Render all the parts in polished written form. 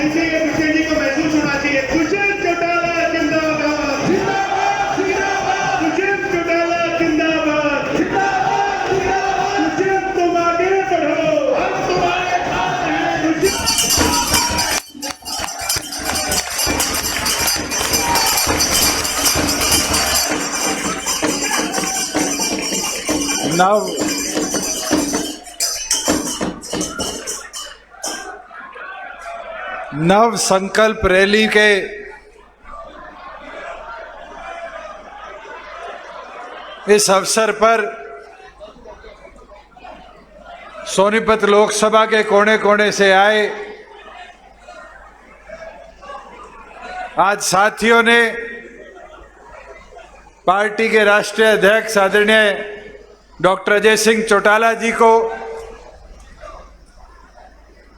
इसे अभिषेक जी को महसूस होना चाहिए। दुष्यंत चौटाला जिंदाबाद, जिंदाबाद, जिंदाबाद। दुष्यंत चौटाला जिंदाबाद, जिंदाबाद, जिंदाबाद। दुष्यंत तुम आगे बढ़ो, हम तुम्हारे साथ हैं। नव संकल्प रैली के इस अवसर पर सोनीपत लोकसभा के कोने कोने से आए आज साथियों ने पार्टी के राष्ट्रीय अध्यक्ष आदरणीय डॉक्टर अजय सिंह चौटाला जी को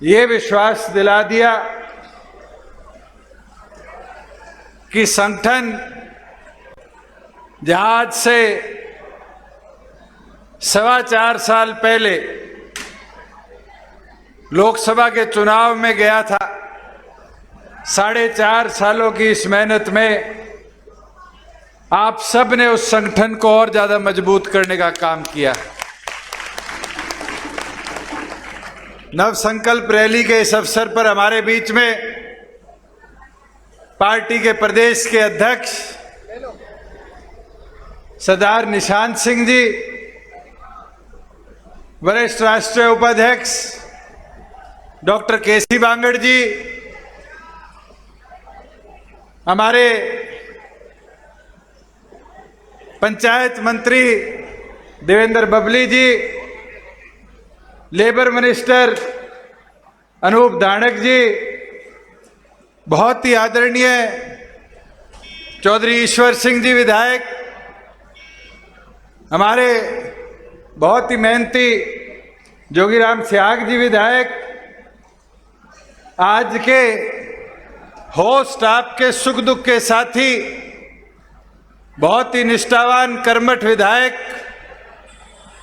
ये विश्वास दिला दिया कि संगठन जहां आज से 4.25 साल पहले लोकसभा के चुनाव में गया था, 4.5 सालों की इस मेहनत में आप सब ने उस संगठन को और ज्यादा मजबूत करने का काम किया। नव संकल्प रैली के इस अवसर पर हमारे बीच में पार्टी के प्रदेश के अध्यक्ष सरदार निशांत सिंह जी, वरिष्ठ राष्ट्रीय उपाध्यक्ष डॉक्टर केसी बांगड़ जी, हमारे पंचायत मंत्री देवेंद्र बबली जी, लेबर मिनिस्टर अनूप धानक जी, बहुत ही आदरणीय चौधरी ईश्वर सिंह जी विधायक, हमारे बहुत ही मेहनती जोगीराम स्याग जी विधायक, आज के होस्ट आपके सुख दुख के साथी, बहुत ही निष्ठावान कर्मठ विधायक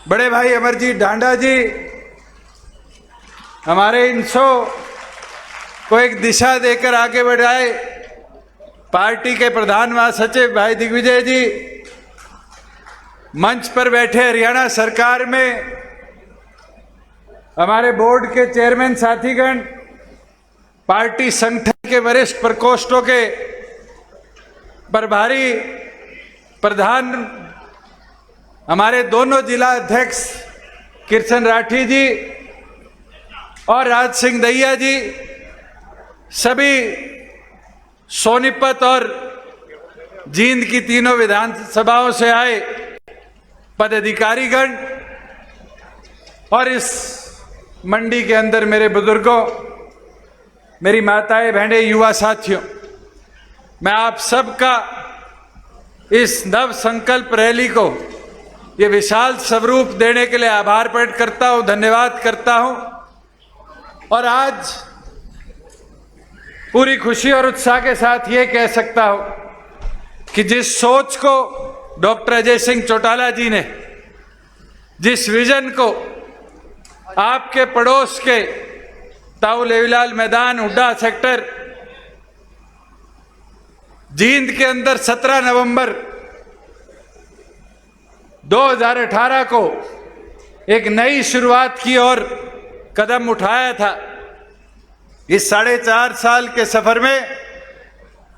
बड़े भाई अमरजीत डांडा जी, हमारे इनसो को एक दिशा देकर आगे बढ़ाए पार्टी के प्रधान महासचिव भाई दिग्विजय जी, मंच पर बैठे हरियाणा सरकार में हमारे बोर्ड के चेयरमैन साथीगण, पार्टी संगठन के वरिष्ठ प्रकोष्ठों के प्रभारी प्रधान, हमारे दोनों जिला अध्यक्ष किरचन राठी जी और राज सिंह दहिया जी, सभी सोनीपत और जींद की तीनों विधानसभाओं से आए पदाधिकारीगण और इस मंडी के अंदर मेरे बुजुर्गों, मेरी माताएं बहनें, युवा साथियों, मैं आप सबका इस नव संकल्प रैली को ये विशाल स्वरूप देने के लिए आभार प्रकट करता हूं, धन्यवाद करता हूं। और आज पूरी खुशी और उत्साह के साथ ये कह सकता हूं कि जिस सोच को डॉक्टर अजय सिंह चौटाला जी ने, जिस विजन को आपके पड़ोस के ताऊ लेवीलाल मैदान हुड्डा सेक्टर जींद के अंदर 17 नवंबर 2018 को एक नई शुरुआत की और कदम उठाया था, इस 4.5 साल के सफर में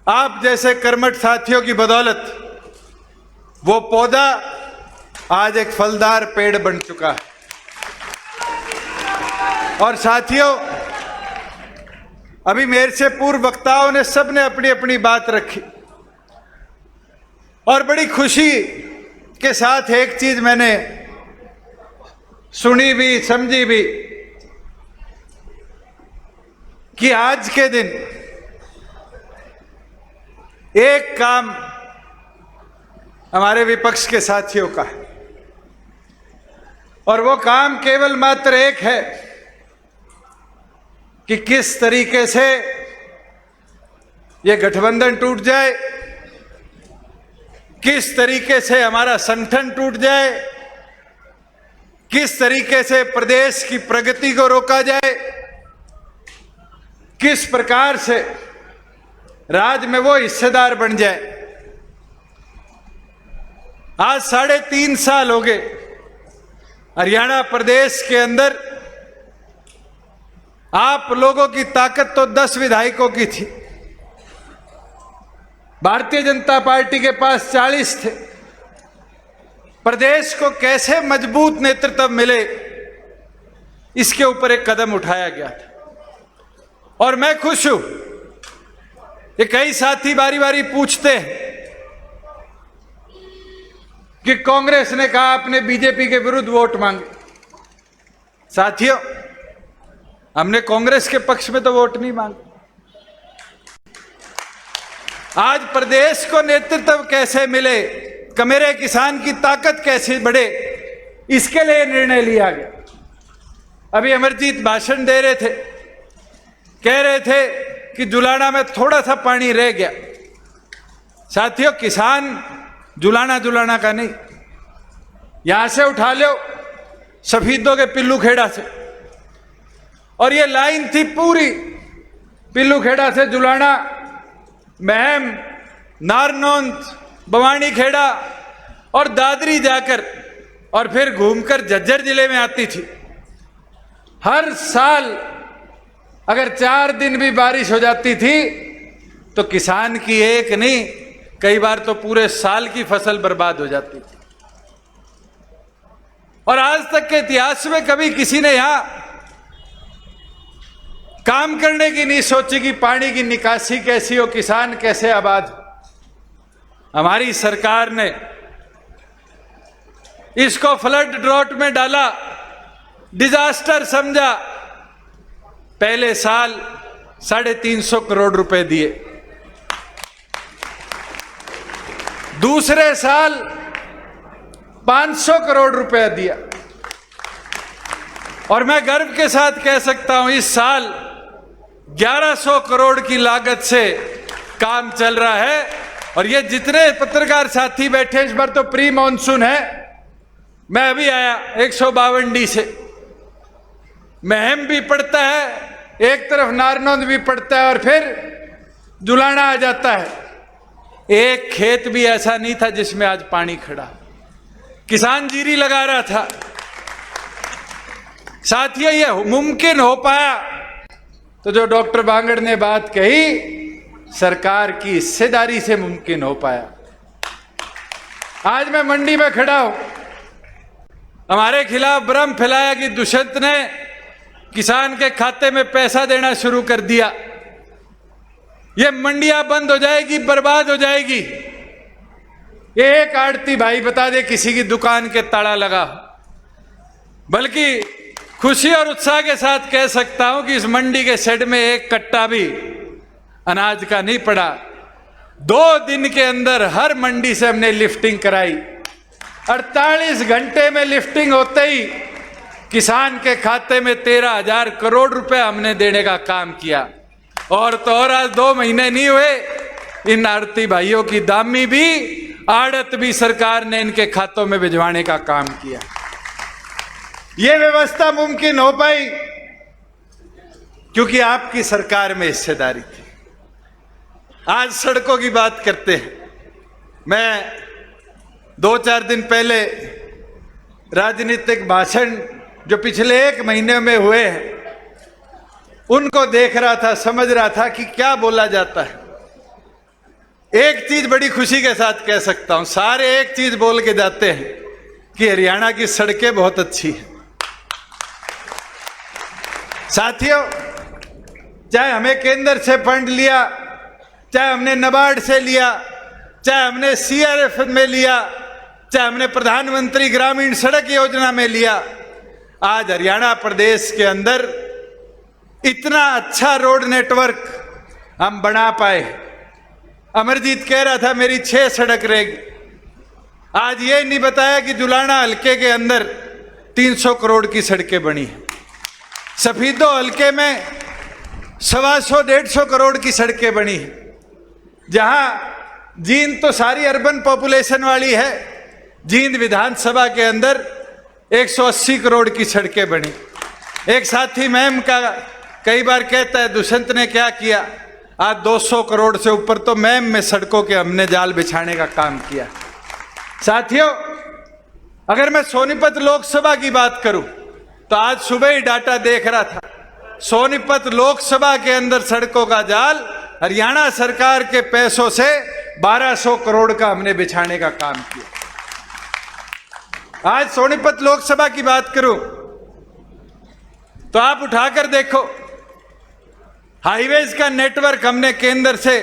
आप जैसे कर्मठ साथियों की बदौलत वो पौधा आज एक फलदार पेड़ बन चुका है। और साथियों, अभी मेरे से पूर्व वक्ताओं ने सबने अपनी अपनी बात रखी और बड़ी खुशी के साथ एक चीज मैंने सुनी भी समझी भी कि आज के दिन एक काम हमारे विपक्ष के साथियों का है और वो काम केवल मात्र एक है कि किस तरीके से ये गठबंधन टूट जाए, किस तरीके से हमारा संगठन टूट जाए, किस तरीके से प्रदेश की प्रगति को रोका जाए, किस प्रकार से राज में वो हिस्सेदार बन जाए। आज 3.5 साल हो गए हरियाणा प्रदेश के अंदर आप लोगों की ताकत तो 10 विधायकों की थी, भारतीय जनता पार्टी के पास 40 थे। प्रदेश को कैसे मजबूत नेतृत्व मिले, इसके ऊपर एक कदम उठाया गया था और मैं खुश हूं। ये कई साथी बारी बारी पूछते हैं कि कांग्रेस ने कहा आपने बीजेपी के विरुद्ध वोट मांगे। साथियों, हमने कांग्रेस के पक्ष में तो वोट नहीं मांगे। आज प्रदेश को नेतृत्व कैसे मिले, मेरे किसान की ताकत कैसे बढ़े, इसके लिए निर्णय लिया गया। अभी अमरजीत भाषण दे रहे थे, कह रहे थे कि जुलाना में थोड़ा सा पानी रह गया। साथियों, किसान जुलाना का नहीं, यहां से उठा लो सफीदों के पिल्लू खेड़ा से, और ये लाइन थी पूरी पिल्लू खेड़ा से जुलाना, महम, नारनौंद, बवानी खेड़ा और दादरी जाकर और फिर घूमकर झज्जर जिले में आती थी। हर साल अगर 4 दिन भी बारिश हो जाती थी तो किसान की एक नहीं, कई बार तो पूरे साल की फसल बर्बाद हो जाती थी। और आज तक के इतिहास में कभी किसी ने यहां काम करने की नहीं सोची कि पानी की निकासी कैसी हो, किसान कैसे आबाद हो। हमारी सरकार ने इसको फ्लड ड्रॉट में डाला, डिजास्टर समझा। पहले साल 350 करोड़ रुपए दिए, दूसरे साल 500 करोड़ रुपए दिया, और मैं गर्व के साथ कह सकता हूं इस साल 1100 करोड़ की लागत से काम चल रहा है। और ये जितने पत्रकार साथी बैठे, इस बार तो प्री मॉनसून है, मैं अभी आया 152 से, महम भी पड़ता है, एक तरफ नारनौंद भी पड़ता है और फिर जुलाना आ जाता है। एक खेत भी ऐसा नहीं था जिसमें आज पानी खड़ा, किसान जीरी लगा रहा था। साथियों, ये मुमकिन हो पाया तो जो डॉक्टर बांगड़ ने बात कही, सरकार की हिस्सेदारी से मुमकिन हो पाया। आज मैं मंडी में खड़ा हूं, हमारे खिलाफ भ्रम फैलाया कि दुष्यंत ने किसान के खाते में पैसा देना शुरू कर दिया, ये मंडियां बंद हो जाएगी, बर्बाद हो जाएगी। एक आड़ती भाई बता दे किसी की दुकान के ताला लगा। बल्कि खुशी और उत्साह के साथ कह सकता हूं कि इस मंडी के शेड में एक कट्टा भी अनाज का नहीं पड़ा। 2 दिन के अंदर हर मंडी से हमने लिफ्टिंग कराई। 48 घंटे में लिफ्टिंग होते ही किसान के खाते में 13,000 करोड़ रुपए हमने देने का काम किया। और तो और आज 2 महीने नहीं हुए, इन आड़ती भाइयों की दामी भी, आड़त भी सरकार ने इनके खातों में भिजवाने का काम किया। यह व्यवस्था मुमकिन हो पाई क्योंकि आपकी सरकार में हिस्सेदारी थी। आज सड़कों की बात करते हैं। मैं 2-4 दिन पहले राजनीतिक भाषण जो पिछले 1 महीने में हुए हैं उनको देख रहा था, समझ रहा था कि क्या बोला जाता है। एक चीज बड़ी खुशी के साथ कह सकता हूं, सारे एक चीज बोल के जाते हैं कि हरियाणा की सड़कें बहुत अच्छी हैं। साथियों, चाहे हमें केंद्र से फंड लिया, चाहे हमने नाबार्ड से लिया, चाहे हमने सीआरएफ में लिया, चाहे हमने प्रधानमंत्री ग्रामीण सड़क योजना में लिया, आज हरियाणा प्रदेश के अंदर इतना अच्छा रोड नेटवर्क हम बना पाए। अमरजीत कह रहा था मेरी 6 सड़क रहेगी। आज ये नहीं बताया कि जुलाना हल्के के अंदर 300 करोड़ की सड़कें बनी हैं। सफीदो हल्के में 125-150 करोड़ की सड़कें बनी हैं। जहां जींद तो सारी अर्बन पॉपुलेशन वाली है, जींद विधानसभा के अंदर 180 करोड़ की सड़कें बनी। एक साथी मैम का कई बार कहता है दुष्यंत ने क्या किया, आज 200 करोड़ से ऊपर तो मैम में सड़कों के हमने जाल बिछाने का काम किया। साथियों, अगर मैं सोनीपत लोकसभा की बात करूं तो आज सुबह ही डाटा देख रहा था, सोनीपत लोकसभा के अंदर सड़कों का जाल हरियाणा सरकार के पैसों से 1200 करोड़ का हमने बिछाने का काम किया। आज सोनीपत लोकसभा की बात करूं तो आप उठाकर देखो, हाईवेज का नेटवर्क हमने केंद्र से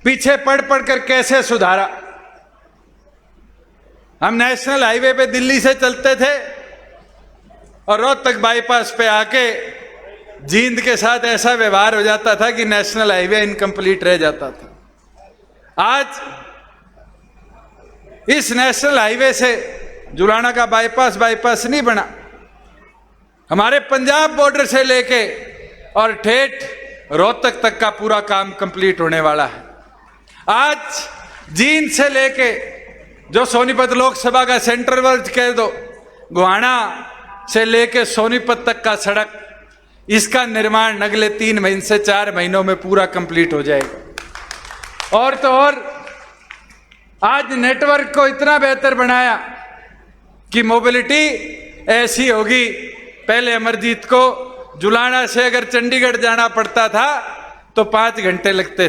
पीछे पड़ कर कैसे सुधारा। हम नेशनल हाईवे पे दिल्ली से चलते थे और रोहतक बाईपास पे आके जींद के साथ ऐसा व्यवहार हो जाता था कि नेशनल हाईवे इनकम्प्लीट रह जाता था। आज इस नेशनल हाईवे से जुलाना का बाईपास नहीं बना, हमारे पंजाब बॉर्डर से लेके और ठेठ रोहतक तक का पूरा काम कंप्लीट होने वाला है। आज जींद से लेके जो सोनीपत लोकसभा का सेंट्रल वर्ग कह दो, गोहाना से लेके सोनीपत तक का सड़क, इसका निर्माण अगले 3 महीने से 4 महीनों में पूरा कंप्लीट हो जाएगा। और तो और आज नेटवर्क को इतना बेहतर बनाया कि मोबिलिटी ऐसी होगी, पहले अमरजीत को जुलाना से अगर चंडीगढ़ जाना पड़ता था तो 5 घंटे लगते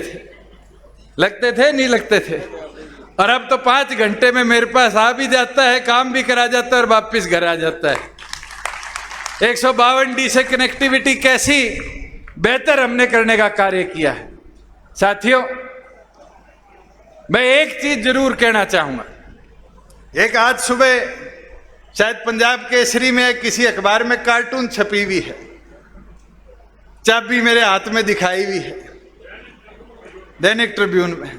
थे नहीं लगते थे, और अब तो 5 घंटे में मेरे पास आ भी जाता है, काम भी करा जाता है और वापस घर आ जाता है। 152D से कनेक्टिविटी कैसी बेहतर हमने करने का कार्य किया है। साथियों, मैं एक चीज जरूर कहना चाहूंगा। एक आज सुबह शायद पंजाब केसरी में किसी अखबार में कार्टून छपी हुई है, चाबी मेरे हाथ में दिखाई हुई है, दैनिक ट्रिब्यून में।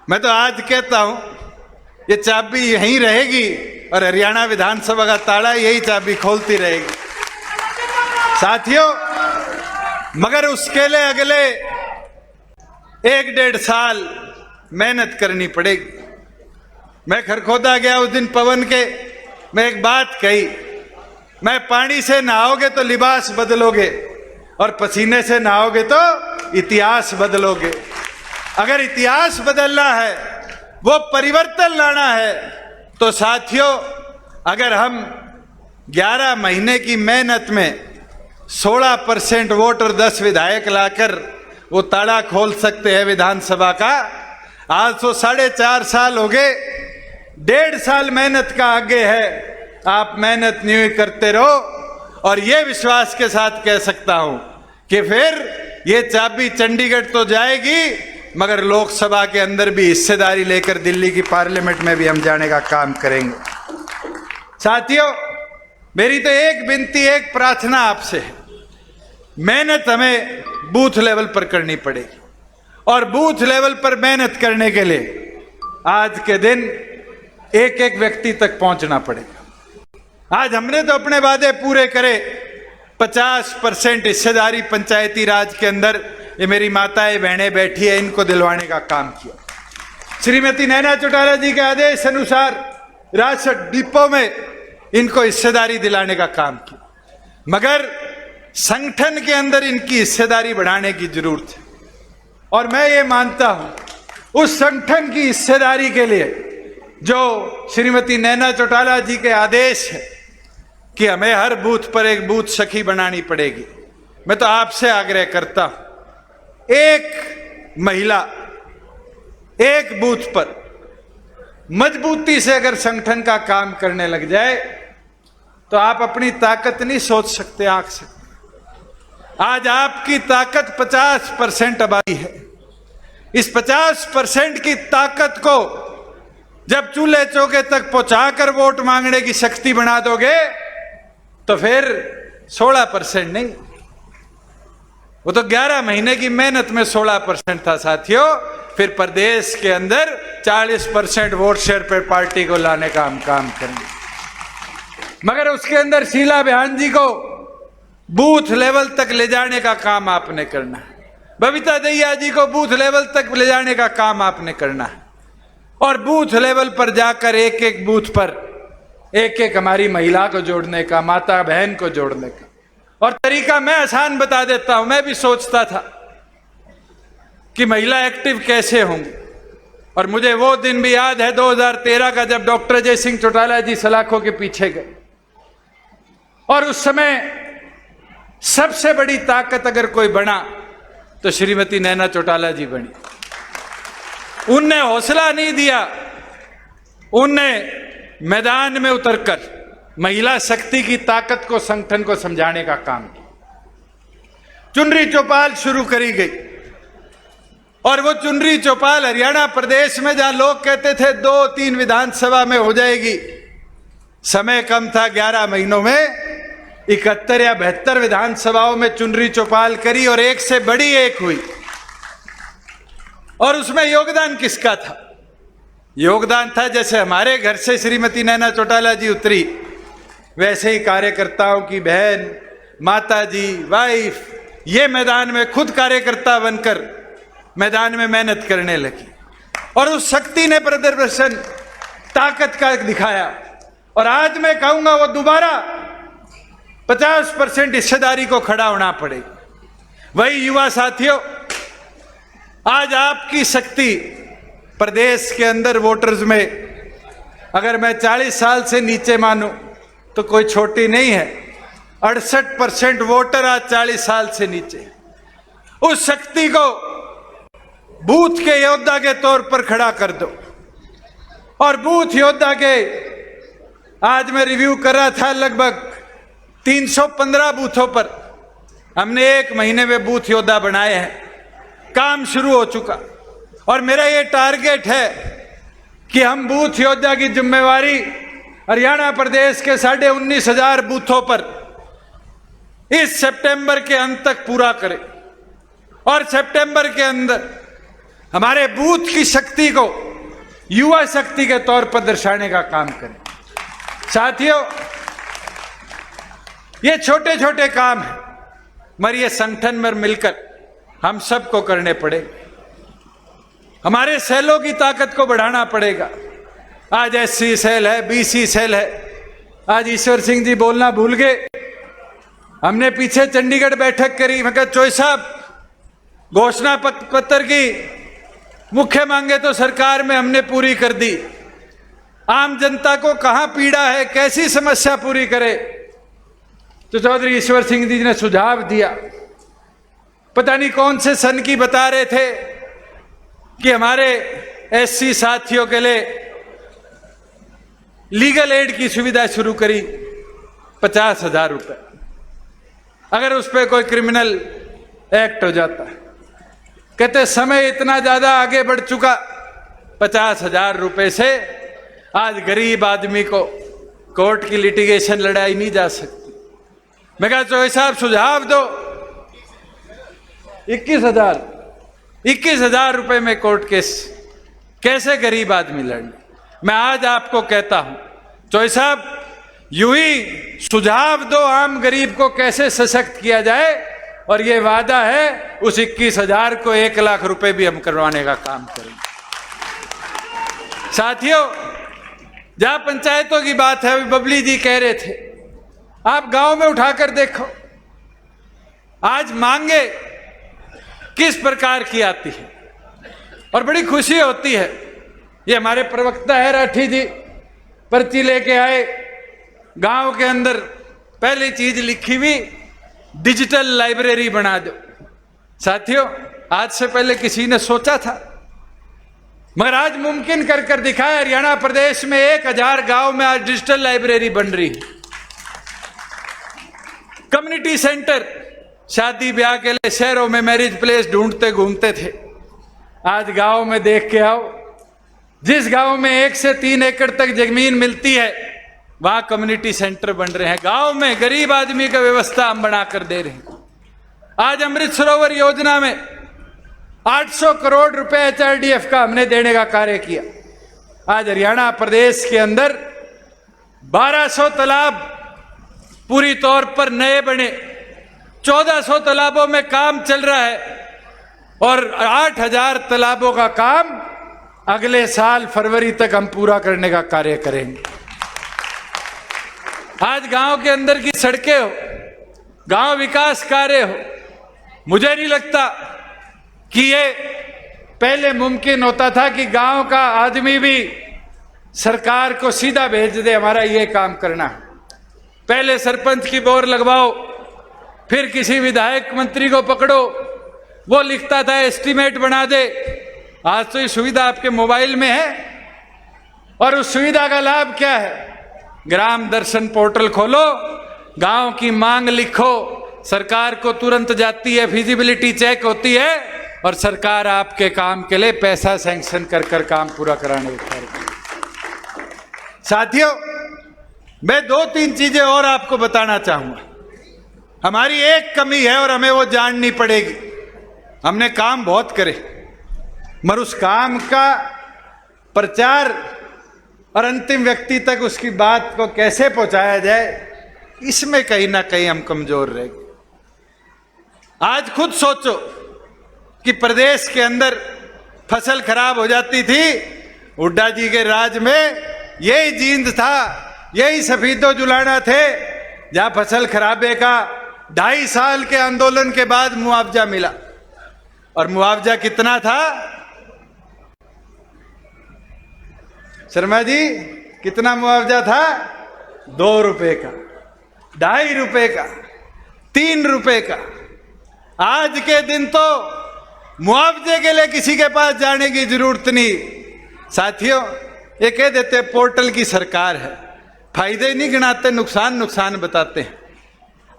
मैं तो आज कहता हूं ये चाबी यहीं रहेगी और हरियाणा विधानसभा का ताला यही चाबी खोलती रहेगी। साथियों, मगर उसके लिए अगले 1-1.5 साल मेहनत करनी पड़ेगी। मैं खरखोदा गया उस दिन पवन के, मैं एक बात कही, मैं पानी से नहाओगे तो लिबास बदलोगे और पसीने से नहाओगे तो इतिहास बदलोगे। अगर इतिहास बदलना है, वो परिवर्तन लाना है, तो साथियों अगर हम 11 महीने की मेहनत में 16% वोट और 10 विधायक लाकर वो ताला खोल सकते हैं विधानसभा का। आज तो 4.5 साल हो गए, 1.5 साल मेहनत का आगे है। आप मेहनत नहीं करते रहो और ये विश्वास के साथ कह सकता हूं कि फिर ये चाबी चंडीगढ़ तो जाएगी, मगर लोकसभा के अंदर भी हिस्सेदारी लेकर दिल्ली की पार्लियामेंट में भी हम जाने का काम करेंगे। साथियों, मेरी तो एक विनती, एक प्रार्थना आपसे है, मेहनत हमें बूथ लेवल पर करनी पड़ेगी और बूथ लेवल पर मेहनत करने के लिए आज के दिन एक व्यक्ति तक पहुंचना पड़ेगा। आज हमने तो अपने वादे पूरे करे, 50% हिस्सेदारी पंचायती राज के अंदर, ये मेरी माताएं बहनें बैठी है, इनको दिलवाने का काम किया। श्रीमती नैना चौटाला जी के आदेश अनुसार राशन डिपो में इनको हिस्सेदारी दिलाने का काम किया, मगर संगठन के अंदर इनकी हिस्सेदारी बढ़ाने की जरूरत है। और मैं ये मानता हूं उस संगठन की हिस्सेदारी के लिए जो श्रीमती नैना चौटाला जी के आदेश है कि हमें हर बूथ पर एक बूथ सखी बनानी पड़ेगी, मैं तो आपसे आग्रह करता हूं, एक महिला एक बूथ पर मजबूती से अगर संगठन का काम करने लग जाए तो आप अपनी ताकत नहीं सोच सकते आंख से। आज आपकी ताकत 50% आबादी है। इस 50% की ताकत को जब चूल्हे चौके तक पहुंचाकर वोट मांगने की शक्ति बना दोगे तो फिर 16% नहीं, वो तो 11 महीने की मेहनत में 16% था साथियों। फिर प्रदेश के अंदर 40% वोट शेयर पर पार्टी को लाने का हम काम करेंगे, मगर उसके अंदर शीला बयान जी को बूथ लेवल तक ले जाने का काम आपने करना है, बबीता दहिया जी को बूथ लेवल तक ले जाने का काम आपने करना है, और बूथ लेवल पर जाकर एक बूथ पर एक हमारी महिला को जोड़ने का, माता बहन को जोड़ने का, और तरीका मैं आसान बता देता हूं। मैं भी सोचता था कि महिला एक्टिव कैसे होंगी, और मुझे वो दिन भी याद है 2013 का, जब डॉक्टर अजय सिंह चौटाला जी सलाखों के पीछे गए, और उस समय सबसे बड़ी ताकत अगर कोई बना तो श्रीमती नैना चौटाला जी बनी। उनने हौसला नहीं दिया, उनने मैदान में उतरकर महिला शक्ति की ताकत को, संगठन को समझाने का काम किया। चुनरी चौपाल शुरू करी गई, और वो चुनरी चौपाल हरियाणा प्रदेश में, जहां लोग कहते थे 2-3 विधानसभा में हो जाएगी, समय कम था, 11 महीनों में 71 या 72 विधानसभाओं में चुनरी चौपाल करी, और एक से बड़ी एक हुई। और उसमें योगदान किसका था? योगदान था, जैसे हमारे घर से श्रीमती नैना चौटाला जी उतरी, वैसे ही कार्यकर्ताओं की बहन, माता जी, वाइफ, ये मैदान में खुद कार्यकर्ता बनकर मैदान में मेहनत करने लगी, और उस शक्ति ने प्रदर्शन ताकत का दिखाया। और आज मैं कहूंगा वो दोबारा 50% हिस्सेदारी को खड़ा होना पड़ेगा। वही युवा साथियों, आज आपकी शक्ति प्रदेश के अंदर वोटर्स में, अगर मैं 40 साल से नीचे मानूं तो कोई छोटी नहीं है। 68% वोटर आज 40 साल से नीचे। उस शक्ति को बूथ के योद्धा के तौर पर खड़ा कर दो। और बूथ योद्धा के, आज मैं रिव्यू कर रहा था, लगभग 315 बूथों पर हमने 1 महीने में बूथ योद्धा बनाए हैं। काम शुरू हो चुका, और मेरा ये टारगेट है कि हम बूथ योद्धा की जिम्मेवारी हरियाणा प्रदेश के 19,500 बूथों पर इस सितंबर के अंत तक पूरा करें, और सितंबर के अंदर हमारे बूथ की शक्ति को युवा शक्ति के तौर पर दर्शाने का काम करें। साथियों, ये छोटे छोटे काम हैं, मगर ये संगठन में मिलकर हम सबको करने पड़ेंगे। हमारे सेलों की ताकत को बढ़ाना पड़ेगा। आज एससी सेल है, बीसी सेल है। आज ईश्वर सिंह जी बोलना भूल गए। हमने पीछे चंडीगढ़ बैठक करी, मैं कहा चोई साहब, घोषणा पत्र की मुख्य मांगे तो सरकार में हमने पूरी कर दी, आम जनता को कहां पीड़ा है, कैसी समस्या पूरी करे? तो चौधरी ईश्वर सिंह जी ने सुझाव दिया, पता नहीं कौन से सन की बता रहे थे, कि हमारे एससी साथियों के लिए लीगल एड की सुविधा शुरू करी, 50,000 रुपए, अगर उस पर कोई क्रिमिनल एक्ट हो जाता है। कहते समय इतना ज्यादा आगे बढ़ चुका, 50,000 रुपए से आज गरीब आदमी को कोर्ट की लिटिगेशन लड़ाई नहीं जा सकती। मैं कहा चौधरी साहब सुझाव दो। 21,000 रुपए में कोर्ट केस कैसे गरीब आदमी लड़े? मैं आज आपको कहता हूं, चौधरी साहब यूं ही सुझाव दो, आम गरीब को कैसे सशक्त किया जाए, और ये वादा है उस 21,000 को 1 लाख रुपए भी हम करवाने का काम करेंगे। साथियों, जहां पंचायतों की बात है, बबली जी कह रहे थे, आप गांव में उठाकर देखो, आज मांगे किस प्रकार की आती है, और बड़ी खुशी होती है। ये हमारे प्रवक्ता है राठी जी, पर्ची लेके आए, गांव के अंदर पहली चीज लिखी हुई, डिजिटल लाइब्रेरी बना दो। साथियों, आज से पहले किसी ने सोचा था, मगर आज मुमकिन कर कर दिखाया। हरियाणा प्रदेश में 1000 गांव में आज डिजिटल लाइब्रेरी बन रही है। कम्युनिटी सेंटर, शादी ब्याह के लिए शहरों में मैरिज प्लेस ढूंढते घूमते थे, आज गांव में देख के आओ, जिस गांव में 1 से 3 एकड़ तक जमीन मिलती है, वहां कम्युनिटी सेंटर बन रहे हैं। गांव में गरीब आदमी का व्यवस्था हम बनाकर दे रहे हैं। आज अमृत सरोवर योजना में 800 करोड़ रुपए HRDF का हमने देने का कार्य किया। आज हरियाणा प्रदेश के अंदर 1200 तालाब पूरी तौर पर नए बने, 1400 तालाबों में काम चल रहा है, और 8000 तालाबों का काम अगले साल फरवरी तक हम पूरा करने का कार्य करेंगे। आज गांव के अंदर की सड़कें हो, गांव विकास कार्य हो, मुझे नहीं लगता कि ये पहले मुमकिन होता था कि गांव का आदमी भी सरकार को सीधा भेज दे हमारा ये काम करना है। पहले सरपंच की बोर लगवाओ, फिर किसी विधायक मंत्री को पकड़ो, वो लिखता था एस्टीमेट बना दे। आज तो ये सुविधा आपके मोबाइल में है, और उस सुविधा का लाभ क्या है? ग्राम दर्शन पोर्टल खोलो, गांव की मांग लिखो, सरकार को तुरंत जाती है, फिजिबिलिटी चेक होती है और सरकार आपके काम के लिए पैसा सैंक्शन कर कर काम पूरा कराने का। साथियों, मैं 2-3 चीजें और आपको बताना चाहूंगा। हमारी एक कमी है और हमें वो जाननी पड़ेगी। हमने काम बहुत करे, मगर उस काम का प्रचार और अंतिम व्यक्ति तक उसकी बात को कैसे पहुंचाया जाए, इसमें कहीं ना कहीं हम कमजोर रह गए। आज खुद सोचो कि प्रदेश के अंदर फसल खराब हो जाती थी, हुड्डा जी के राज में यही जींद था, यही सफीदो जुलाना थे, जहां फसल खराबे का 2.5 साल के आंदोलन के बाद मुआवजा मिला। और मुआवजा कितना था शर्मा जी? कितना मुआवजा था? 2 रुपए का, 2.5 रुपए का, 3 रुपए का। आज के दिन तो मुआवजे के लिए किसी के पास जाने की जरूरत नहीं। साथियों, ये कह देते पोर्टल की सरकार है, फायदे नहीं गिनाते, नुकसान नुकसान बताते हैं।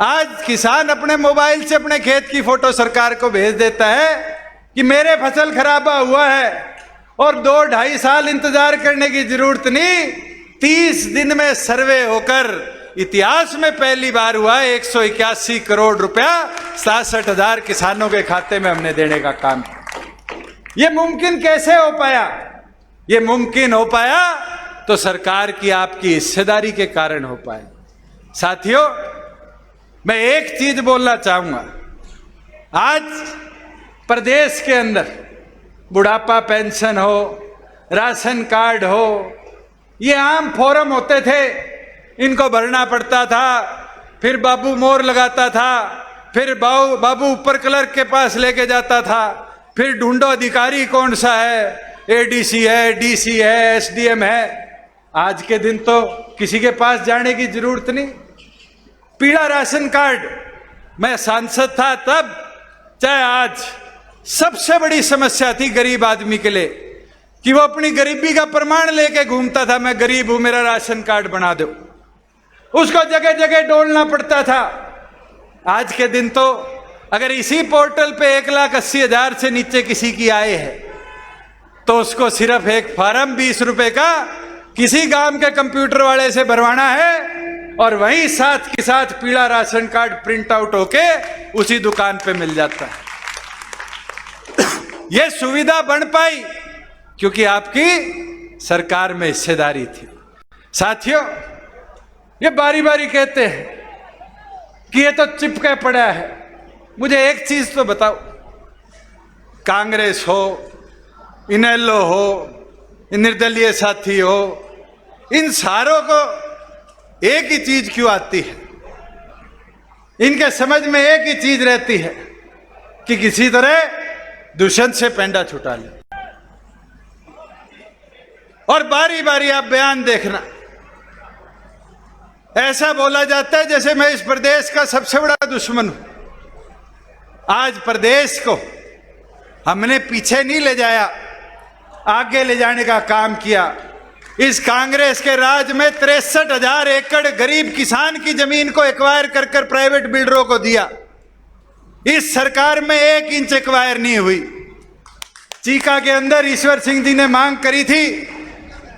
आज किसान अपने मोबाइल से अपने खेत की फोटो सरकार को भेज देता है कि मेरे फसल खराबा हुआ है, और 2-2.5 साल इंतजार करने की जरूरत नहीं। 30 दिन में सर्वे होकर इतिहास में पहली बार हुआ 181 करोड़ रुपया 67,000 किसानों के खाते में हमने देने का काम। ये मुमकिन कैसे हो पाया? ये मुमकिन हो पाया तो सरकार की आपकी हिस्सेदारी के कारण हो पाया। साथियों, मैं एक चीज बोलना चाहूंगा। आज प्रदेश के अंदर बुढ़ापा पेंशन हो, राशन कार्ड हो, ये आम फॉर्म होते थे, इनको भरना पड़ता था, फिर बाबू मोहर लगाता था, फिर बाबू ऊपर क्लर्क के पास लेके जाता था, फिर ढूंढो अधिकारी कौन सा है, एडीसी है, डीसी है, एसडीएम है। आज के दिन तो किसी के पास जाने की जरूरत नहीं। पीला राशन कार्ड, मैं सांसद था तब, चाहे आज, सबसे बड़ी समस्या थी गरीब आदमी के लिए कि वो अपनी गरीबी का प्रमाण लेके घूमता था, मैं गरीब हूं, मेरा राशन कार्ड बना दो। उसको जगह जगह डोलना पड़ता था। आज के दिन तो अगर इसी पोर्टल पे 1,80,000 से नीचे किसी की आय है तो उसको सिर्फ एक फॉर्म 20 रुपए का किसी गांव के कंप्यूटर वाले से भरवाना है, और वहीं साथ के साथ पीला राशन कार्ड प्रिंट आउट होके उसी दुकान पे मिल जाता है। यह सुविधा बन पाई क्योंकि आपकी सरकार में हिस्सेदारी थी। साथियों, ये बारी बारी कहते हैं कि ये तो चिपके पड़ा है। मुझे एक चीज तो बताओ, कांग्रेस हो, इनेलो हो, निर्दलीय साथी हो, इन सारों को एक ही चीज क्यों आती है? इनके समझ में एक ही चीज रहती है कि किसी तरह दुष्यंत से पेंडा छुटा ले। और बारी बारी आप बयान देखना, ऐसा बोला जाता है जैसे मैं इस प्रदेश का सबसे बड़ा दुश्मन हूं। आज प्रदेश को हमने पीछे नहीं ले जाया, आगे ले जाने का काम किया। इस कांग्रेस के राज में 63,000 एकड़ गरीब किसान की जमीन को एक्वायर कर कर प्राइवेट बिल्डरों को दिया। इस सरकार में 1 इंच एक्वायर नहीं हुई। चीका के अंदर ईश्वर सिंह जी ने मांग करी थी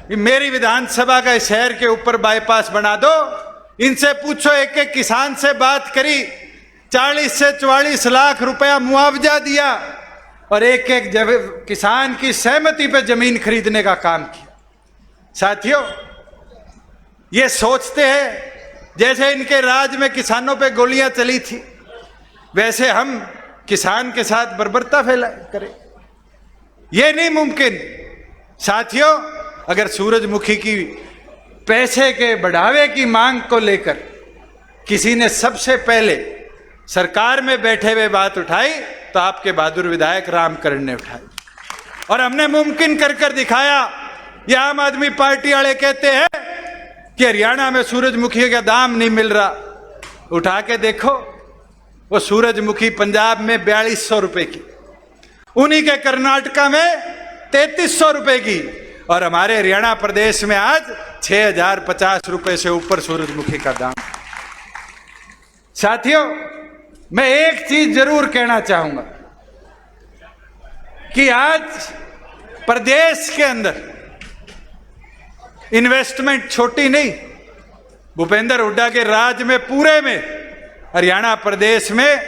कि मेरी विधानसभा का शहर के ऊपर बाईपास बना दो। इनसे पूछो, एक एक किसान से बात करी, 40 से 44 लाख रुपया मुआवजा दिया और एक एक किसान की सहमति पर जमीन खरीदने का काम किया। साथियों, ये सोचते हैं जैसे इनके राज में किसानों पे गोलियां चली थी, वैसे हम किसान के साथ बर्बरता करें। ये नहीं मुमकिन। साथियों, अगर सूरजमुखी की पैसे के बढ़ावे की मांग को लेकर किसी ने सबसे पहले सरकार में बैठे हुए बात उठाई तो आपके बहादुर विधायक रामकरण ने उठाई और हमने मुमकिन कर कर दिखाया। ये आम आदमी पार्टी वाले कहते हैं कि हरियाणा में सूरजमुखी का दाम नहीं मिल रहा, उठा के देखो, वो सूरजमुखी पंजाब में 4200 रुपए की, उन्हीं के कर्नाटका में 3300 रुपए की, और हमारे हरियाणा प्रदेश में आज 6050 रुपए से ऊपर सूरजमुखी का दाम। साथियों, मैं एक चीज जरूर कहना चाहूंगा कि आज प्रदेश के अंदर इन्वेस्टमेंट छोटी नहीं, भूपेंद्र हुड्डा के राज में पूरे में हरियाणा प्रदेश में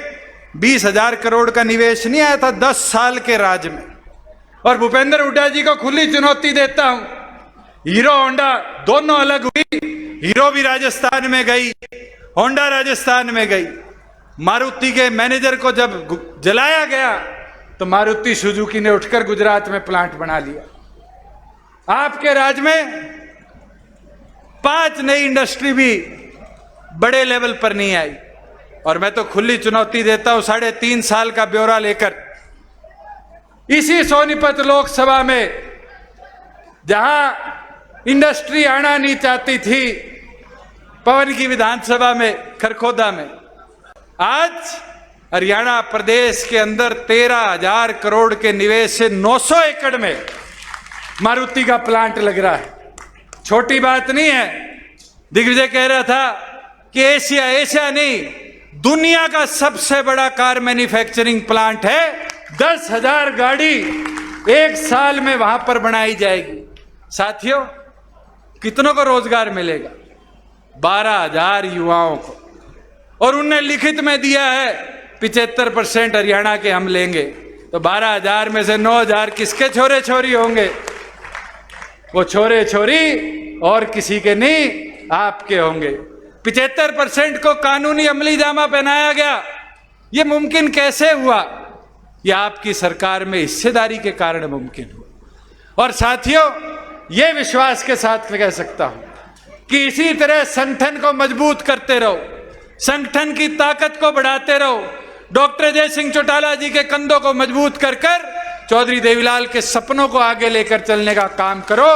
20,000 करोड़ का निवेश नहीं आया था 10 साल के राज में। और भूपेंद्र हुड्डा जी को खुली चुनौती देता हूं, हीरो होंडा दोनों अलग हुई, हीरो भी राजस्थान में गई, होंडा राजस्थान में गई। मारुति के मैनेजर को जब जलाया गया तो मारुति सुजुकी ने उठकर गुजरात में प्लांट बना लिया। आपके राज में 5 नई इंडस्ट्री भी बड़े लेवल पर नहीं आई। और मैं तो खुली चुनौती देता हूं 3.5 साल का ब्यौरा लेकर, इसी सोनीपत लोकसभा में जहां इंडस्ट्री आना नहीं चाहती थी, पवन की विधानसभा में खरखोदा में, आज हरियाणा प्रदेश के अंदर 13,000 करोड़ के निवेश से 900 एकड़ में मारुति का प्लांट लग रहा है। छोटी बात नहीं है। दिग्विजय कह रहा था कि एशिया नहीं, दुनिया का सबसे बड़ा कार मैन्युफैक्चरिंग प्लांट है। 10,000 गाड़ी एक साल में वहां पर बनाई जाएगी। साथियों, कितनों को रोजगार मिलेगा? 12,000 युवाओं को। और उनने लिखित में दिया है 75% हरियाणा के हम लेंगे। तो 12,000 में से 9,000 किसके छोरे छोरी होंगे? वो छोरे छोरी और किसी के नहीं, आपके होंगे। 75% को कानूनी अमली जामा पहनाया गया। ये मुमकिन कैसे हुआ? ये आपकी सरकार में हिस्सेदारी के कारण मुमकिन हुआ। और साथियों, ये विश्वास के साथ कह सकता हूं कि इसी तरह संगठन को मजबूत करते रहो, संगठन की ताकत को बढ़ाते रहो। डॉक्टर अजय सिंह चौटाला जी के कंधों को मजबूत कर चौधरी देवीलाल के सपनों को आगे लेकर चलने का काम करो।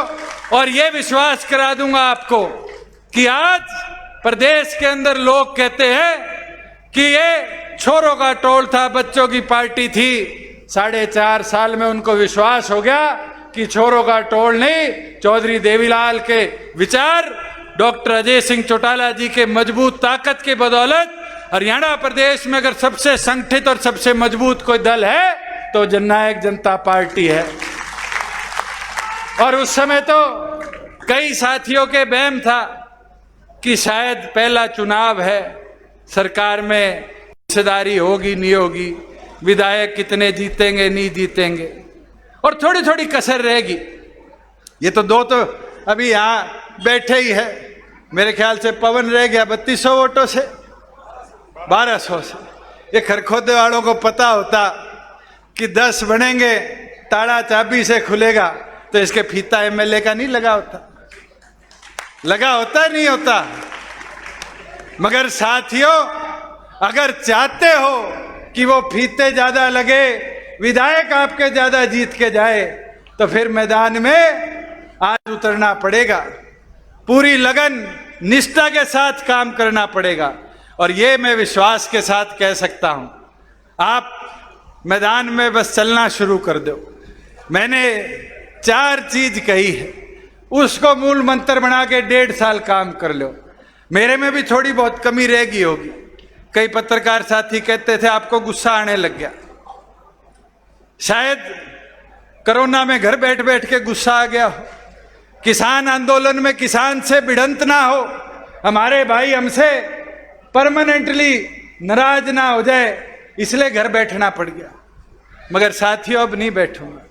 और यह विश्वास करा दूंगा आपको कि आज प्रदेश के अंदर लोग कहते हैं कि ये छोरों का टोल था, बच्चों की पार्टी थी। 4.5 साल में उनको विश्वास हो गया कि छोरों का टोल नहीं, चौधरी देवीलाल के विचार, डॉक्टर अजय सिंह चौटाला जी के मजबूत ताकत के बदौलत हरियाणा प्रदेश में अगर सबसे संगठित और सबसे मजबूत कोई दल है तो जननायक जनता पार्टी है। और उस समय तो कई साथियों के वहम था कि शायद पहला चुनाव है, सरकार में हिस्सेदारी होगी नहीं होगी, विधायक कितने जीतेंगे नहीं जीतेंगे, और थोड़ी थोड़ी कसर रहेगी। ये तो 2 तो अभी यहाँ बैठे ही है। मेरे ख्याल से पवन रह गया 3200 वोटों से, 1200 से। ये खरखोदे वालों को पता होता कि 10 बनेंगे, ताला चाबी से खुलेगा, तो इसके फीता एमएलए का नहीं लगा होता। लगा होता नहीं होता। मगर साथियों, अगर चाहते हो कि वो फीते ज्यादा लगे, विधायक आपके ज्यादा जीत के जाए, तो फिर मैदान में आज उतरना पड़ेगा। पूरी लगन निष्ठा के साथ काम करना पड़ेगा। और ये मैं विश्वास के साथ कह सकता हूं, आप मैदान में बस चलना शुरू कर दो। मैंने 4 चीज कही है, उसको मूल मंत्र बना के 1.5 साल काम कर लो। मेरे में भी थोड़ी बहुत कमी रहेगी होगी। कई पत्रकार साथी कहते थे आपको गुस्सा आने लग गया। शायद कोरोना में घर बैठ बैठ के गुस्सा आ गया हो, किसान आंदोलन में किसान से भिड़ंत ना हो, हमारे भाई हमसे परमानेंटली नाराज ना हो जाए, इसलिए घर बैठना पड़ गया। मगर साथियों, अब नहीं बैठूंगा।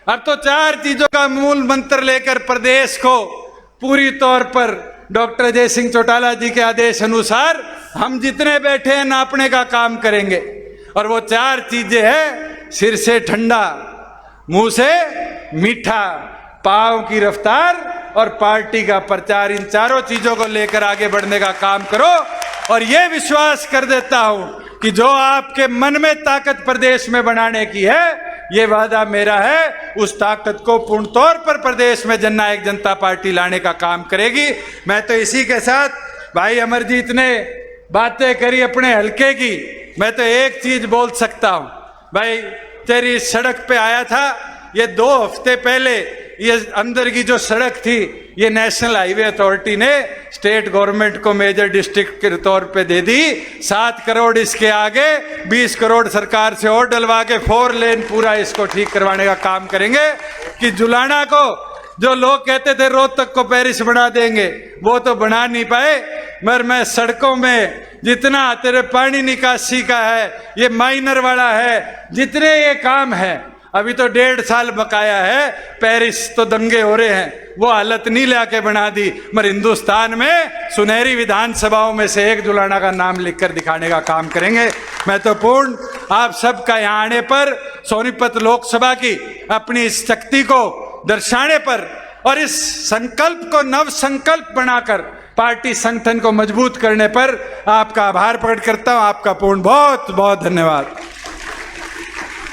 अब तो 4 चीजों का मूल मंत्र लेकर प्रदेश को पूरी तौर पर डॉक्टर अजय सिंह चौटाला जी के आदेश अनुसार हम जितने बैठे हैं नापने का काम करेंगे। और वो 4 चीजें हैं, सिर से ठंडा, मुंह से मीठा, पांव की रफ्तार और पार्टी का प्रचार। इन 4 चीजों को लेकर आगे बढ़ने का काम करो। और ये विश्वास कर देता हूं कि जो आपके मन में ताकत प्रदेश में बनाने की है, ये वादा मेरा है, उस ताकत को पूर्ण तौर पर प्रदेश में जननायक जनता पार्टी लाने का काम करेगी। मैं तो इसी के साथ भाई अमरजीत ने बातें करी अपने हल्के की, मैं तो एक चीज बोल सकता हूं भाई, तेरी सड़क पे आया था ये 2 हफ्ते पहले, ये अंदर की जो सड़क थी ये नेशनल हाईवे अथॉरिटी ने स्टेट गवर्नमेंट को मेजर डिस्ट्रिक्ट के तौर पे दे दी। 7 करोड़ इसके आगे 20 करोड़ सरकार से और डलवा के 4 लेन पूरा इसको ठीक करवाने का काम करेंगे कि जुलाना को जो लोग कहते थे रोहतक को पेरिस बना देंगे, वो तो बना नहीं पाए, मगर मैं सड़कों में जितना तेरे पानी निकासी का है, ये माइनर वाला है, जितने ये काम है, अभी तो 1.5 साल बकाया है, पेरिस तो दंगे हो रहे हैं, वो हालत नहीं लाके बना दी, मगर हिंदुस्तान में सुनहरी विधानसभाओं में से एक जुलाना का नाम लिखकर दिखाने का काम करेंगे। मैं तो पूर्ण आप सबका यहाँ आने पर, सोनीपत लोकसभा की अपनी इस शक्ति को दर्शाने पर और इस संकल्प को नव संकल्प बनाकर पार्टी संगठन को मजबूत करने पर आपका आभार प्रकट करता हूं। आपका पूर्ण बहुत बहुत धन्यवाद।